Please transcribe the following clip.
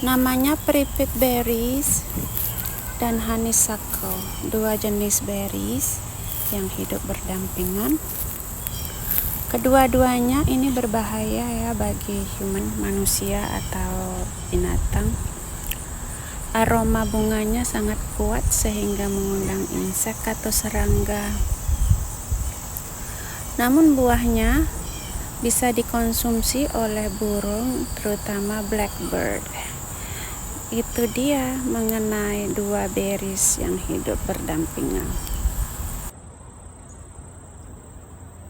Namanya privet berries dan honeysuckle, dua jenis berries yang hidup berdampingan. Kedua-duanya ini berbahaya ya bagi manusia atau binatang. Aroma bunganya sangat kuat sehingga mengundang insek atau serangga. Namun buahnya bisa dikonsumsi oleh burung, terutama blackbird. Itu dia mengenai dua berries yang hidup berdampingan.